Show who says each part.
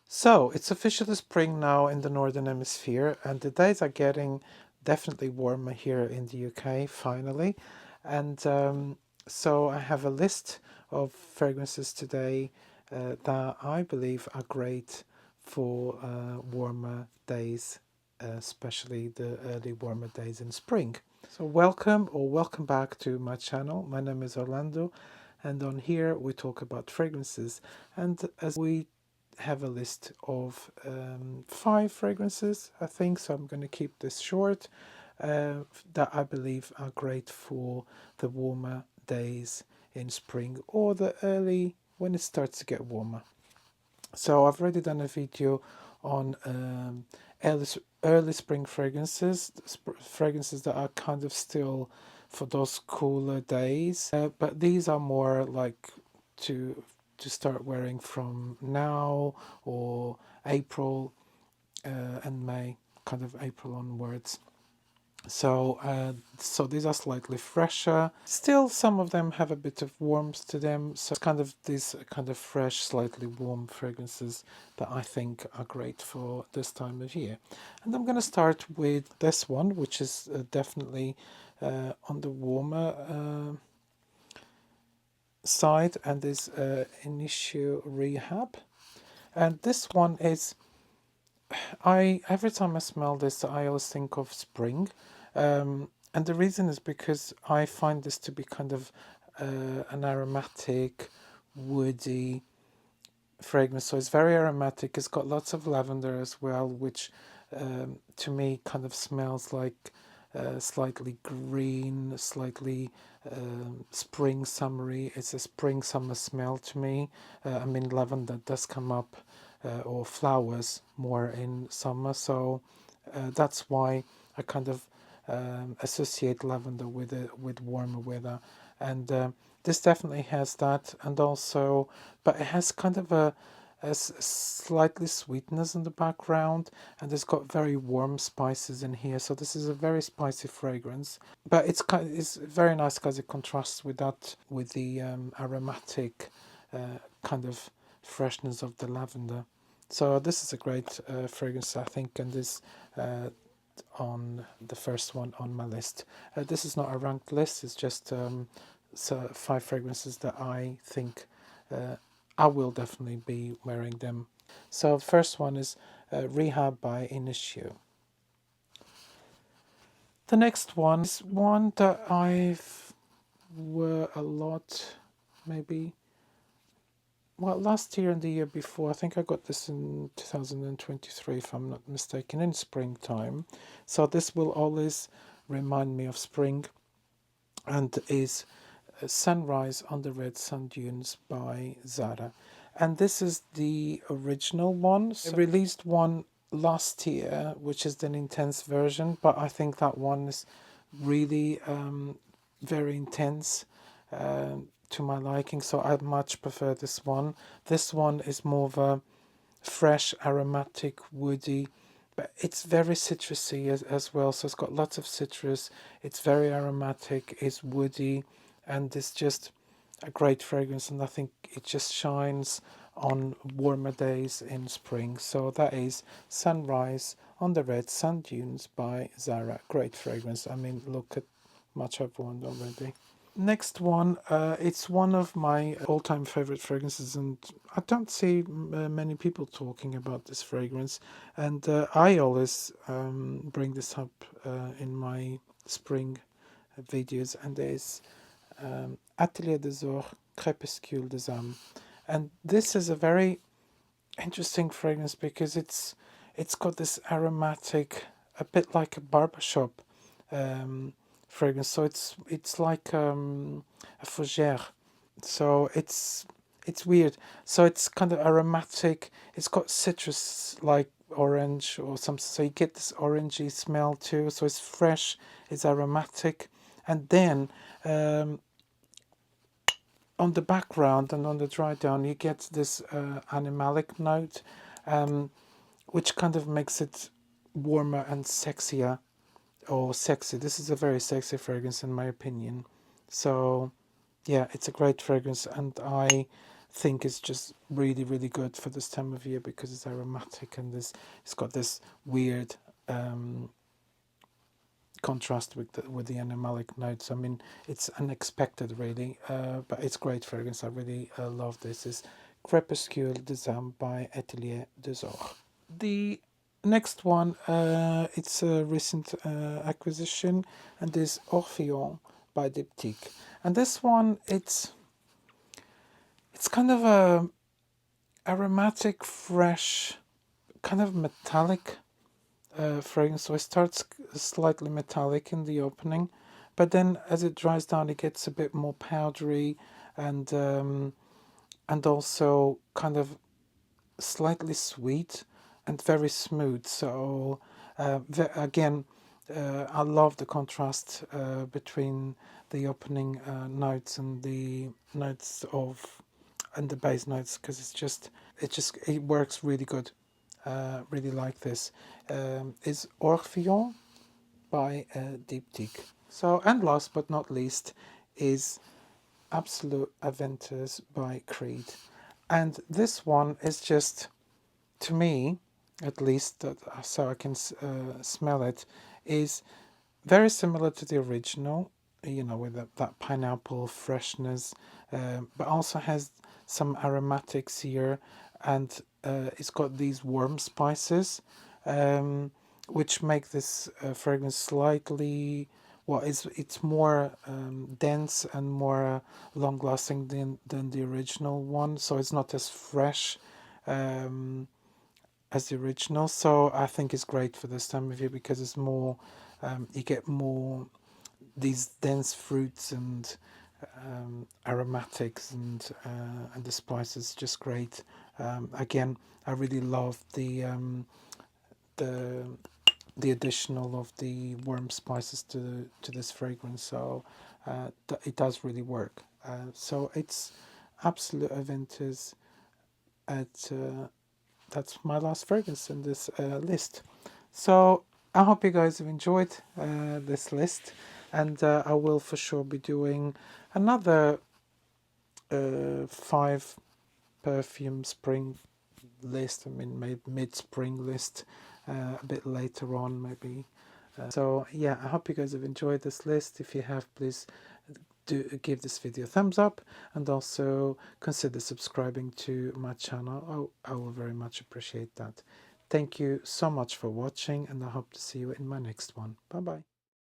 Speaker 1: So it's officially spring now in the Northern Hemisphere, and the days are getting definitely warmer here in the UK finally. And so I have a list of fragrances today that I believe are great for warmer days, especially the early warmer days in spring. So welcome back to my channel. My name is Orlando, and on here we talk about fragrances. And as we have a list of 5 fragrances, I think, so I'm going to keep this short, that I believe are great for the warmer days in spring or the early when it starts to get warmer. So I've already done a video on early, early spring fragrances, fragrances that are kind of still for those cooler days, but these are more like to start wearing from now or April and May, kind of April onwards. So these are slightly fresher. Still, some of them have a bit of warmth to them. So it's kind of these kind of fresh, slightly warm fragrances that I think are great for this time of year. And I'm going to start with this one, which is definitely on the warmer side, and is Initio Rehab. And this one is, I every time I smell this, I always think of spring. And the reason is because I find this to be kind of an aromatic, woody fragrance. So it's very aromatic. It's got lots of lavender as well, which to me kind of smells like slightly green, slightly spring summery. It's a spring summer smell to me. I mean, lavender does come up or flowers more in summer, so that's why I kind of associate lavender with warmer weather, and this definitely has that, and also, but it has kind of a slightly sweetness in the background, and it's got very warm spices in here. So this is a very spicy fragrance, but it's very nice because it contrasts with that with the aromatic kind of freshness of the lavender. So this is a great fragrance, I think, and this on the first one on my list. This is not a ranked list; it's just so 5 fragrances that I think I will definitely be wearing them. So the first one is Rehab by Initio. The next one is one that I've wore a lot, maybe. Well, last year and the year before, I think I got this in 2023, if I'm not mistaken, in springtime. So this will always remind me of spring, and is Sunrise on the Red Sand Dunes by Zara. And this is the original one. So they released one last year, which is an intense version, but I think that one is really very intense to my liking, so I much prefer this one. This one is more of a fresh, aromatic, woody, but it's very citrusy as well. So it's got lots of citrus. It's very aromatic. It's woody, and it's just a great fragrance. And I think it just shines on warmer days in spring. So that is Sunrise on the Red Sand Dunes by Zara. Great fragrance. I mean, look at much I've worn already. Next one, it's one of my all-time favorite fragrances, and I don't see many people talking about this fragrance. And I always bring this up in my spring videos, and there's Atelier des Ors, Crepuscule des Ames. And this is a very interesting fragrance because it's got this aromatic, a bit like a barbershop fragrance. So it's like a fougere. So it's weird. So it's kind of aromatic. It's got citrus like orange or something. So you get this orangey smell too. So it's fresh. It's aromatic, and then on the background and on the dry down, you get this animalic note, which kind of makes it warmer and sexier, or sexy. This is a very sexy fragrance in my opinion. So yeah, it's a great fragrance, and I think is just really, really good for this time of year because it's aromatic and it's got this weird contrast with the animalic notes. I mean, it's unexpected, really, but it's great fragrance. I really love this. Is Crepuscule Design by Atelier de Zara. The next one, it's a recent acquisition, and is Orphéon by Diptyque. And this one, it's kind of a aromatic, fresh, kind of metallic fragrance. So it starts slightly metallic in the opening, but then as it dries down, it gets a bit more powdery and also kind of slightly sweet and very smooth. So again, I love the contrast between the opening notes and the notes of and the base notes because it works really good. Really like this. Is Orphéon by Diptyque. So and last but not least is Absolu Aventus by Creed. And this one is just, to me, at least, so I can smell it, is very similar to the original, with that pineapple freshness, but also has some aromatics here, and it's got these warm spices, which make this fragrance slightly, well, it's more dense and more long lasting than the original one, so it's not as fresh as the original. So I think it's great for this time of year because it's more, you get more these dense fruits and aromatics and the spices, just great. Again, I really love the the additional of the warm spices to this fragrance. So it does really work. So it's Absolute Aventus at that's my last fragrance in this list. So I hope you guys have enjoyed this list, and I will for sure be doing another 5 perfume spring list. I mean, maybe mid-spring list a bit later on, maybe. So yeah, I hope you guys have enjoyed this list. If you have, please do give this video a thumbs up and also consider subscribing to my channel. I will very much appreciate that. Thank you so much for watching, and I hope to see you in my next one. Bye bye.